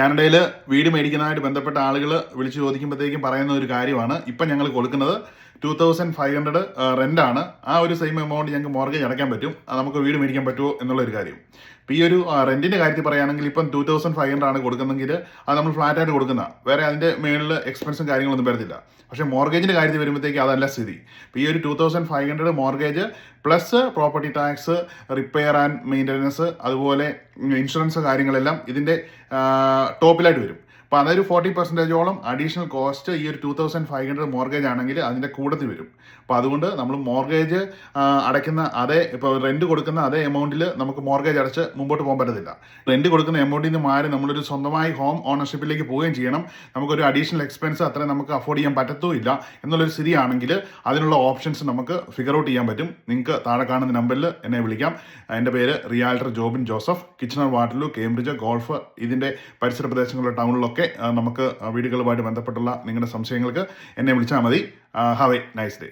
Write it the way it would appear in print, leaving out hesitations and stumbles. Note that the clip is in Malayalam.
കാനഡയിൽ വീട് മേടിക്കുന്നതായിട്ട് ബന്ധപ്പെട്ട ആളുകൾ വിളിച്ചു ചോദിക്കുമ്പോഴത്തേക്കും പറയുന്ന ഒരു കാര്യമാണ് ഇപ്പം ഞങ്ങൾ കൊടുക്കുന്നത് 2500 റെൻ്റാണ്. ആ ഒരു സെയിം എമൗണ്ട് ഞങ്ങൾക്ക് മോർഗേജ് അടയ്ക്കാൻ പറ്റും, അത് നമുക്ക് വീട് മേടിക്കാൻ പറ്റുമോ എന്നുള്ളൊരു കാര്യം. ഇപ്പോൾ ഈ ഒരു റെൻറ്റിൻ്റെ കാര്യത്തിൽ പറയുകയാണെങ്കിൽ ഇപ്പം 2500 ആണ് കൊടുക്കുന്നതെങ്കിൽ അത് നമ്മൾ ഫ്ലാറ്റായിട്ട് കൊടുക്കുന്ന, വേറെ അതിൻ്റെ മേളിൽ എക്സ്പെൻസും കാര്യങ്ങളൊന്നും വരത്തില്ല. പക്ഷേ മോർഗേജിൻ്റെ കാര്യത്തിൽ വരുമ്പോഴത്തേക്ക് അതല്ല സ്ഥിതി. ഇപ്പോൾ ഈ ഒരു 2500 mortgage plus property tax, repair and maintenance, അതുപോലെ ഇൻഷുറൻസ് കാര്യങ്ങളെല്ലാം ഇതിൻ്റെ ടോപ്പിലായിട്ട് വരും. അപ്പോൾ അതൊരു 40% അഡീഷണൽ കോസ്റ്റ് ഈ ഒരു 2500 മോർഗേജ് ആണെങ്കിൽ അതിൻ്റെ കൂടത്തിൽ വരും. അപ്പോൾ അതുകൊണ്ട് നമ്മൾ മോർഗേജ് അടയ്ക്കുന്ന അതേ, ഇപ്പോൾ റെൻറ്റ് കൊടുക്കുന്ന അതേ എമൗണ്ടിൽ നമുക്ക് മോർഗേജ് അടച്ച് മുമ്പോട്ട് പോകാൻ പറ്റത്തില്ല. റെൻറ്റ് കൊടുക്കുന്ന എമൗണ്ടിൽ നിന്ന് മാറി നമ്മളൊരു സ്വന്തമായി ഹോം ഓണർഷിപ്പിലേക്ക് പോവുകയും ചെയ്യണം. നമുക്കൊരു അഡീഷണൽ എക്സ്പെൻസ് അത്രയും നമുക്ക് അഫോർഡ് ചെയ്യാൻ പറ്റത്തുമില്ല എന്നുള്ളൊരു സ്ഥിതിയാണെങ്കിൽ അതിനുള്ള ഓപ്ഷൻസ് നമുക്ക് ഫിഗർ ഔട്ട് ചെയ്യാൻ പറ്റും. നിങ്ങൾക്ക് താഴെ കാണുന്ന നമ്പറിൽ എന്നെ വിളിക്കാം. എൻ്റെ പേര് realtor Jobin Joseph. Kitchener, Waterloo, Cambridge, Guelph, ഇതിൻ്റെ പരിസര പ്രദേശങ്ങളിലെ ടൗണിലൊക്കെ നമുക്ക് വീടുകളുമായിട്ട് ബന്ധപ്പെട്ടുള്ള നിങ്ങളുടെ സംശയങ്ങൾക്ക് എന്നെ വിളിച്ചാൽ മതി. Have A nice day.